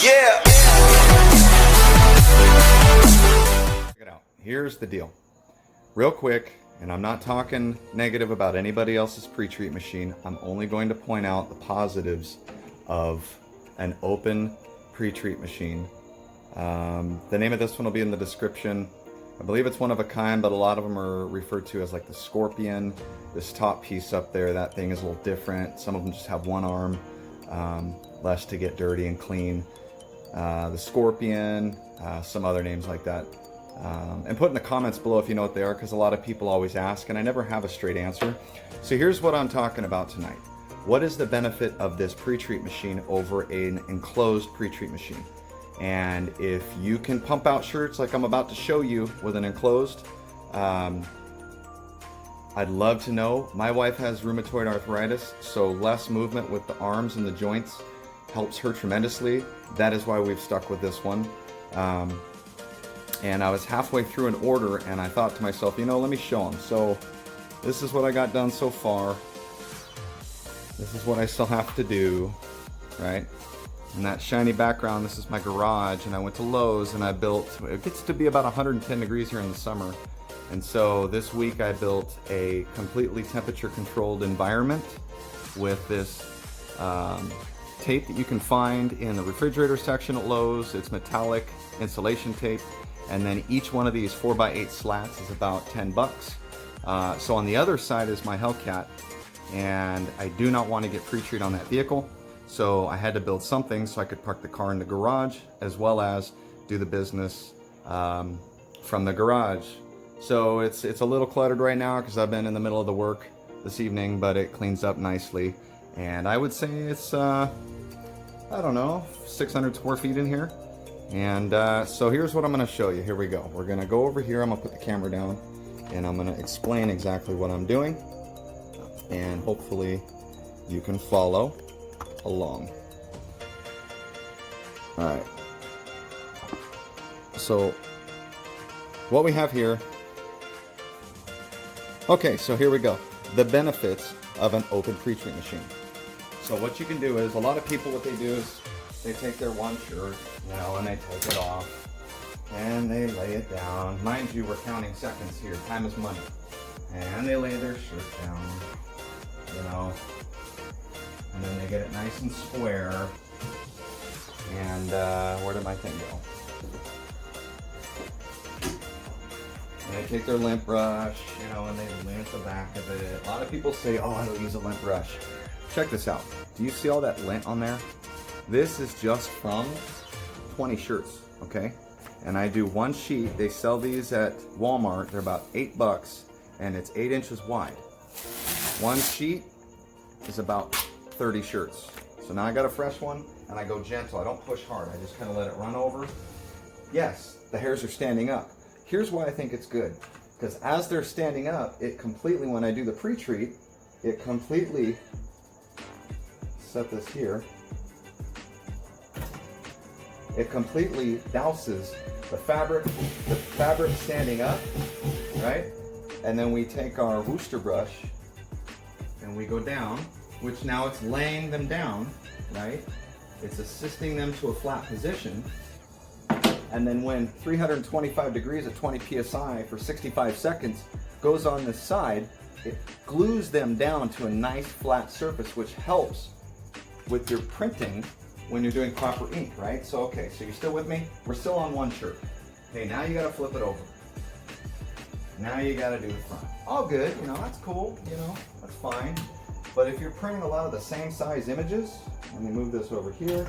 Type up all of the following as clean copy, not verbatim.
Yeah. Check it out. Here's the deal. Real quick, and I'm not talking negative about anybody else's pre-treat machine. I'm only going to point out the positives of an open pre-treat machine. The name of this one will be in the description. I believe it's one of a kind, but a lot of them are referred to as like the Scorpion. This top piece up there, that thing is a little different. Some of them just have one arm, less to get dirty and clean. The Scorpion, some other names like that. And put in the comments below if you know what they are, because a lot of people always ask and I never have a straight answer. So here's what I'm talking about tonight. What is the benefit of this pre-treat machine over an enclosed pre-treat machine? And if you can pump out shirts like I'm about to show you with an enclosed, I'd love to know. My wife has rheumatoid arthritis, so less movement with the arms and the joints helps her tremendously. That is why we've stuck with this one. And I was halfway through an order and I thought to myself, you know, let me show them. So this is what I got done so far. This is what I still have to do, right? And that shiny background, this is my garage, and I went to Lowe's and I built, it gets to be about 110 degrees here in the summer. And so this week I built a completely temperature controlled environment with this tape that you can find in the refrigerator section at Lowe's. It's metallic insulation tape. And then each one of these 4x8 slats is about 10 bucks. So on the other side is my Hellcat, and I do not want to get pre-treat on that vehicle. So I had to build something so I could park the car in the garage as well as do the business from the garage. So it's a little cluttered right now because I've been in the middle of the work this evening, but it cleans up nicely. And I would say it's, I don't know, 600 square feet in here. And so here's what I'm going to show you. Here we go. We're going to go over here. I'm going to put the camera down and I'm going to explain exactly what I'm doing. And hopefully you can follow along. All right. So what we have here. Okay, so here we go. The benefits of an open pre-treat machine. So what you can do is, a lot of people, what they do is they take their one shirt, you know, and they take it off and they lay it down. Mind you, we're counting seconds here. Time is money. And they lay their shirt down, you know, and then they get it nice and square. And where did my thing go? And they take their lint brush, you know, and they lint the back of it. A lot of people say, oh, I don't use a lint brush. Check this out. Do you see all that lint on there? This is just from 20 shirts, okay? And I do one sheet. They sell these at Walmart. They're about 8 bucks, and it's 8 inches wide. One sheet is about 30 shirts. So now I got a fresh one, and I go gentle. I don't push hard. I just kind of let it run over. Yes, the hairs are standing up. Here's why I think it's good. Because as they're standing up, it completely, when I do the pre-treat, it completely, set this here, it completely douses the fabric standing up, right? And then we take our Wooster brush and we go down, which now it's laying them down, right? It's assisting them to a flat position. And then when 325 degrees at 20 PSI for 65 seconds goes on this side, it glues them down to a nice flat surface, which helps with your printing when you're doing proper ink, right? So, okay, so you're still with me? We're still on one shirt. Okay, now you gotta flip it over. Now you gotta do the front. All good, you know, that's cool, you know, that's fine. But if you're printing a lot of the same size images, let me move this over here.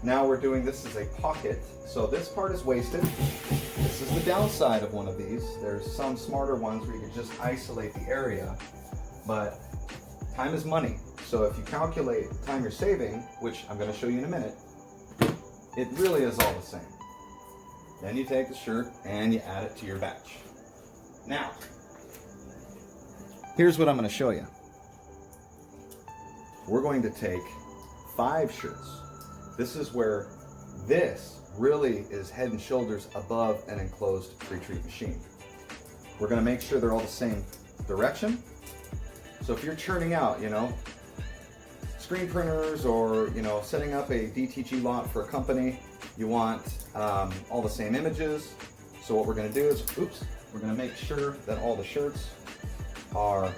Now we're doing, this is a pocket. So this part is wasted. This is the downside of one of these. There's some smarter ones where you can just isolate the area, but time is money. So if you calculate the time you're saving, which I'm going to show you in a minute, it really is all the same. Then you take the shirt and you add it to your batch. Now, here's what I'm going to show you. We're going to take 5 shirts. This is where this really is head and shoulders above an enclosed pre-treat machine. We're going to make sure they're all the same direction. So if you're churning out, you know, screen printers or, you know, setting up a DTG lot for a company, You want all the same images. So what we're going to do is, we're going to make sure that all the shirts are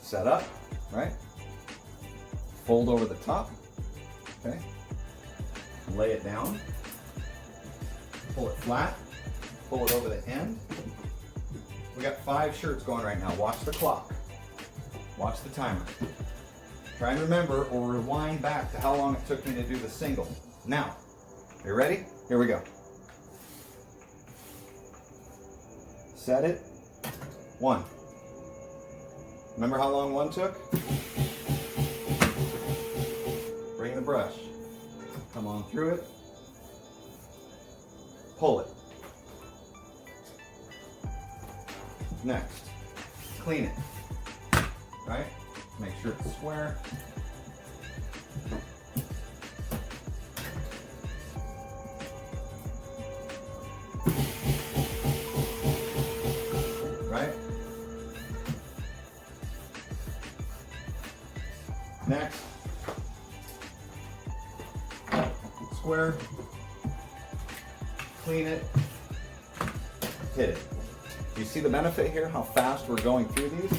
set up, right? Fold over the top, okay? Lay it down, pull it flat, pull it over the end. We got 5 shirts going right now. Watch the clock. Watch the timer. Try and remember or rewind back to how long it took me to do the single. Now, you ready? Here we go. Set it. 1. Remember how long 1 took? Bring the brush. Come on through it. Pull it. Next, clean it. Right? Make sure it's square. Right? Next, square, clean it, hit it. You see the benefit here, how fast we're going through these?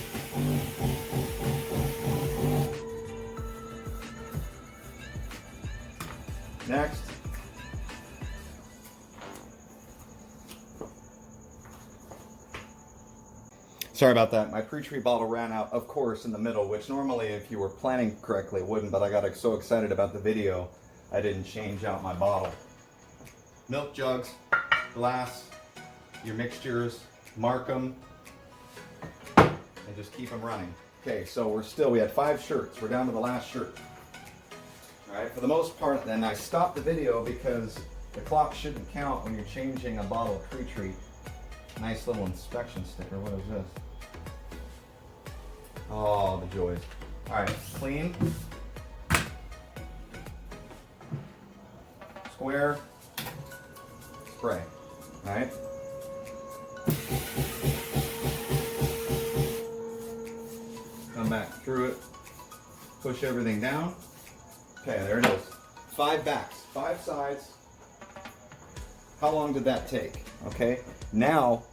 Next. Sorry about that. My pre-treat bottle ran out, of course, in the middle, which normally, if you were planning correctly, it wouldn't, but I got so excited about the video, I didn't change out my bottle. Milk jugs, glass, your mixtures, mark them, and just keep them running. Okay, so we had 5 shirts. We're down to the last shirt. All right, for the most part, then I stopped the video because the clock shouldn't count when you're changing a bottle of pre-treat. Nice little inspection sticker. What is this? Oh, the joys. All right, clean, square, spray. All right. Come back through it, push everything down. Okay, there it is. 5 backs, 5 sides. How long did that take? Okay, now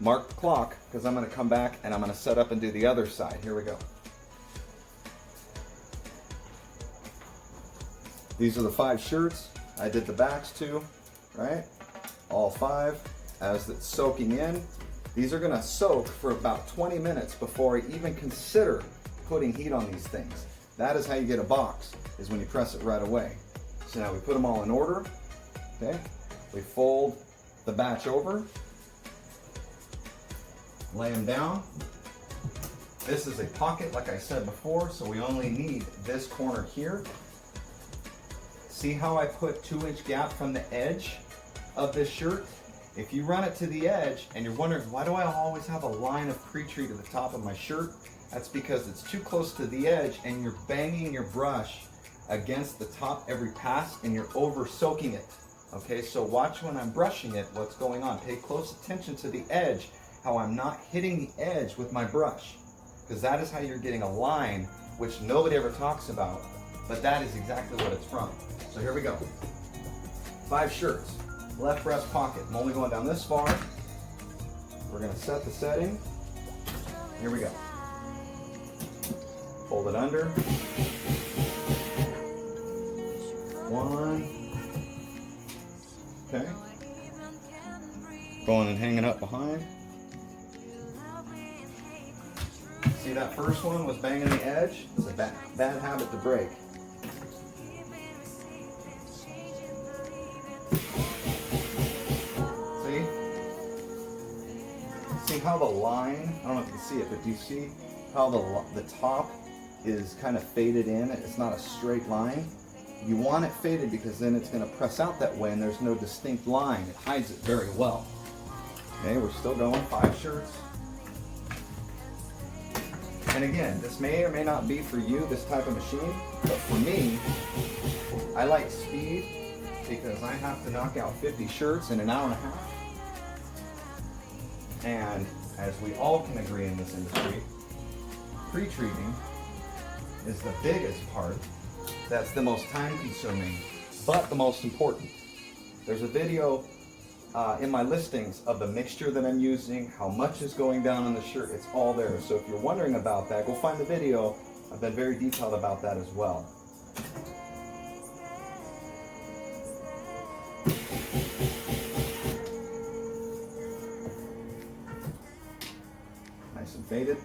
mark the clock because I'm going to come back and I'm going to set up and do the other side. Here we go. These are the 5 shirts. I did the backs too, right? All 5 as it's soaking in. These are going to soak for about 20 minutes before I even consider putting heat on these things. That is how you get a box, is when you press it right away. So now we put them all in order, okay? We fold the batch over, lay them down. This is a pocket, like I said before, so we only need this corner here. See how I put 2-inch gap from the edge of this shirt? If you run it to the edge and you're wondering, why do I always have a line of pre-treat at the top of my shirt? That's because it's too close to the edge and you're banging your brush against the top every pass and you're over soaking it. Okay, so watch when I'm brushing it, what's going on. Pay close attention to the edge, how I'm not hitting the edge with my brush. Because that is how you're getting a line, which nobody ever talks about, but that is exactly what it's from. So here we go. 5 shirts, left breast pocket. I'm only going down this far. We're gonna set the setting. Here we go. Fold it under. 1. Okay. Going and hanging up behind. See, that first one was banging the edge. It's a bad habit to break. See? See how the line, I don't know if you can see it, but do you see how the top is kind of faded in? It's not a straight line. You want it faded because then it's going to press out that way and there's no distinct line. It hides it very well. Okay, we're still going. 5 shirts. And again, this may or may not be for you, this type of machine, but for me, I like speed because I have to knock out 50 shirts in an hour and a half. And as we all can agree in this industry, pre-treating is the biggest part. That's the most time consuming, but the most important. There's a video in my listings of the mixture that I'm using, how much is going down on the shirt. It's all there. So if you're wondering about that, go find the video. I've been very detailed about that as well. Nice and faded.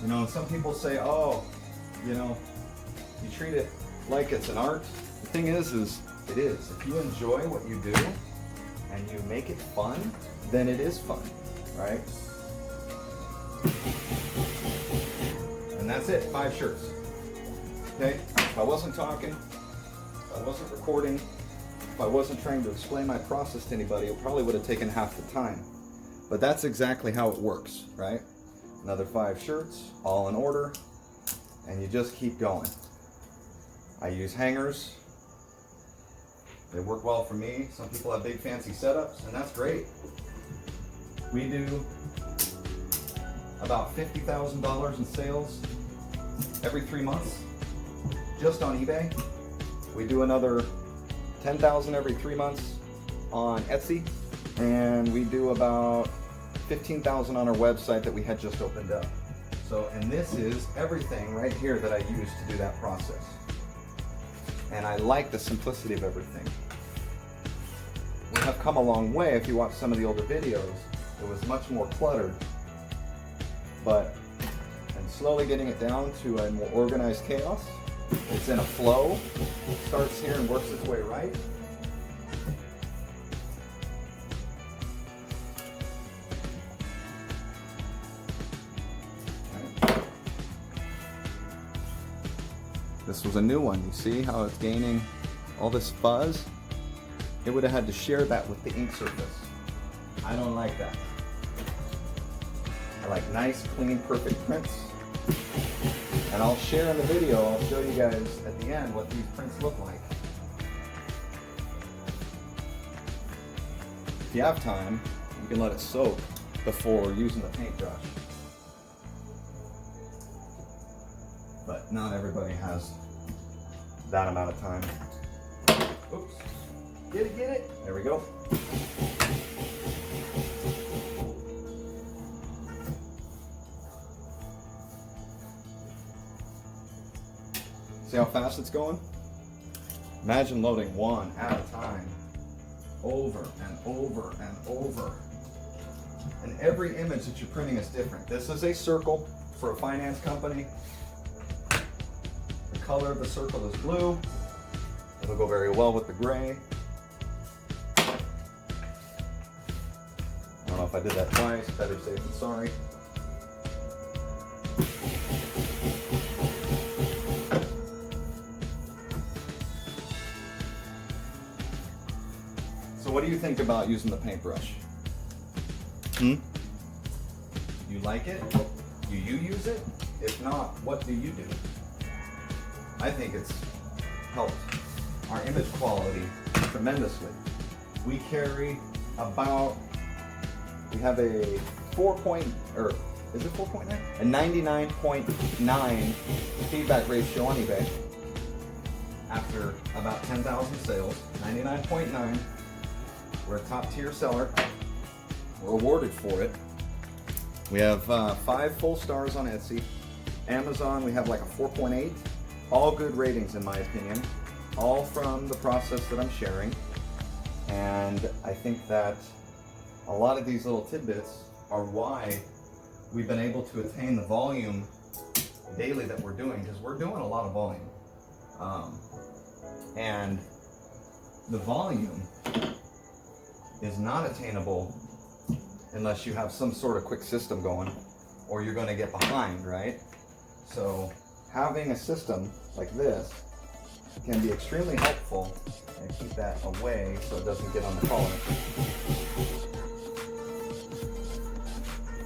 You know, some people say, oh, you know, you treat it like it's an art. The thing is it is. If you enjoy what you do and you make it fun, then it is fun, right? And that's it, 5 shirts. Okay? If I wasn't talking, if I wasn't recording, if I wasn't trying to explain my process to anybody, it probably would have taken half the time. But that's exactly how it works, right? Another 5 shirts, all in order, and you just keep going. I use hangers. They work well for me. Some people have big fancy setups, and that's great. We do about $50,000 in sales every 3 months, just on eBay. We do another 10,000 every 3 months on Etsy, and we do about 15,000 on our website that we had just opened up. So, and this is everything right here that I use to do that process. And I like the simplicity of everything. We have come a long way. If you watch some of the older videos, it was much more cluttered. But I'm slowly getting it down to a more organized chaos. It's in a flow. It starts here and works its way right. This was a new one. You see how it's gaining all this fuzz? It would have had to share that with the ink surface. I don't like that. I like nice, clean, perfect prints. And I'll share in the video, I'll show you guys at the end what these prints look like. If you have time, you can let it soak before using the paintbrush. But not everybody has that amount of time. Oops. Get it. There we go. See how fast it's going? Imagine loading one at a time, over and over and over. And every image that you're printing is different. This is a circle for a finance company. The color of the circle is blue. It'll go very well with the gray. I don't know if I did that twice, better safe than sorry. So what do you think about using the paintbrush? You like it? Do you use it? If not, what do you do? I think it's helped our image quality tremendously. We carry about, we have a 99.9 feedback ratio on eBay. After about 10,000 sales, 99.9. We're a top tier seller. We're awarded for it. We have 5 full stars on Etsy. Amazon, we have like a 4.8. All good ratings in my opinion. All from the process that I'm sharing. And I think that a lot of these little tidbits are why we've been able to attain the volume daily that we're doing, because we're doing a lot of volume. And the volume is not attainable unless you have some sort of quick system going, or you're going to get behind, right? So having a system like this can be extremely helpful, and keep that away so it doesn't get on the collar.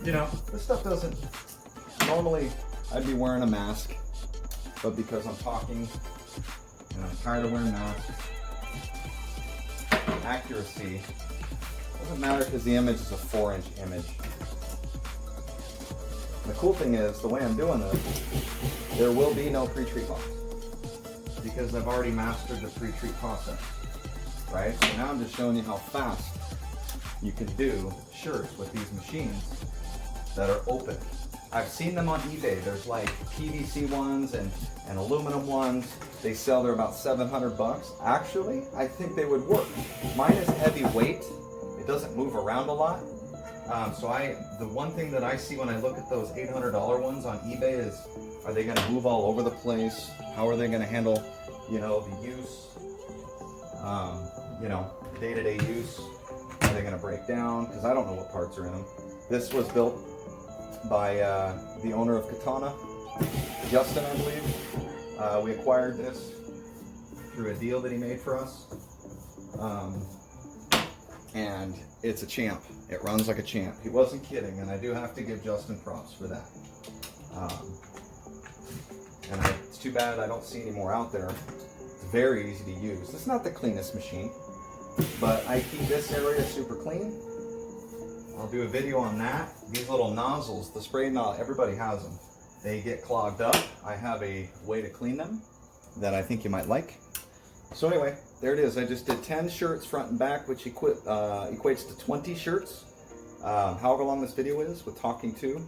You know, this stuff doesn't, normally I'd be wearing a mask, but because I'm talking and I'm tired of wearing masks, accuracy doesn't matter because the image is a 4-inch image. The cool thing is, the way I'm doing this, there will be no pre-treat box. because I've already mastered the pre-treat process, right? So now I'm just showing you how fast you can do shirts with these machines that are open. I've seen them on eBay. There's like PVC ones and aluminum ones. They sell, they're about 700 bucks. Actually, I think they would work. Mine is heavy weight. It doesn't move around a lot. The one thing that I see when I look at those $800 ones on eBay is, are they gonna move all over the place? How are they gonna handle, you know, the use, you know, day-to-day use? Are they gonna break down? Because I don't know what parts are in them. This was built by the owner of Katana, Justin, I believe. We acquired this through a deal that he made for us. And it's a champ. It runs like a champ. He wasn't kidding, and I do have to give Justin props for that. It's too bad I don't see any more out there. It's very easy to use. It's not the cleanest machine, but I keep this area super clean. I'll do a video on that. These little nozzles, the spray nozzle, everybody has them. They get clogged up. I have a way to clean them that I think you might like. So anyway, there it is. I just did 10 shirts front and back, which equates to 20 shirts, however long this video is with talking to.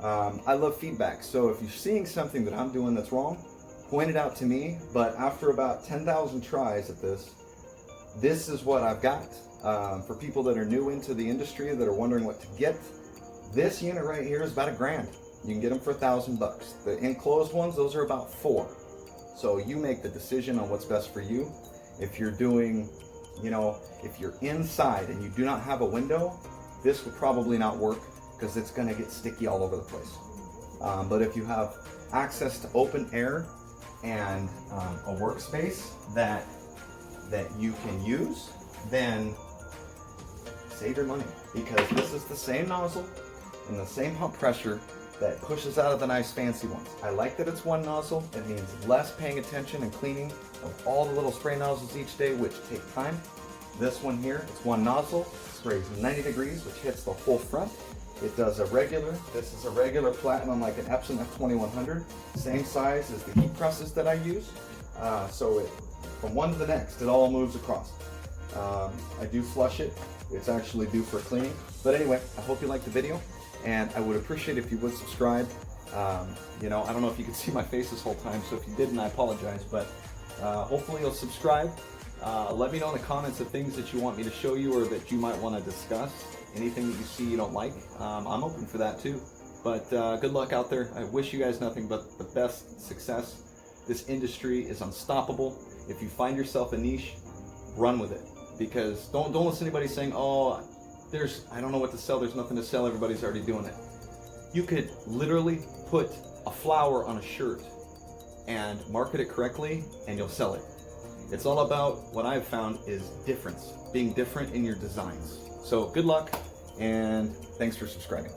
I love feedback, so if you're seeing something that I'm doing that's wrong, point it out to me. But after about 10,000 tries at this is what I've got. For people that are new into the industry that are wondering what to get, this unit right here is about $1,000. You can get them for $1,000. The enclosed ones, those are about $4. So you make the decision on what's best for you. If you're doing, you know, if you're inside and you do not have a window, this would probably not work because it's going to get sticky all over the place. But if you have access to open air and a workspace that you can use, then save your money, because this is the same nozzle and the same pump pressure that pushes out of the nice fancy ones. I like that it's one nozzle. It means less paying attention and cleaning of all the little spray nozzles each day, which take time. This one here, it's one nozzle, sprays 90 degrees, which hits the whole front. It does a regular, this is a regular platinum, like an Epson F2100, same size as the heat presses that I use. So from one to the next, it all moves across. I do flush it. It's actually due for cleaning. But anyway, I hope you liked the video, and I would appreciate if you would subscribe. You know, I don't know if you could see my face this whole time, so if you didn't, I apologize, but hopefully you'll subscribe. Let me know in the comments of things that you want me to show you or that you might want to discuss. Anything that you see you don't like, I'm open for that too. But good luck out there. I wish you guys nothing but the best success. This industry is unstoppable. If you find yourself a niche, run with it. Because don't listen to anybody saying, oh, I don't know what to sell, there's nothing to sell, everybody's already doing it. You could literally put a flower on a shirt and market it correctly and you'll sell it. It's all about, what I've found is difference, being different in your designs. So good luck, and thanks for subscribing.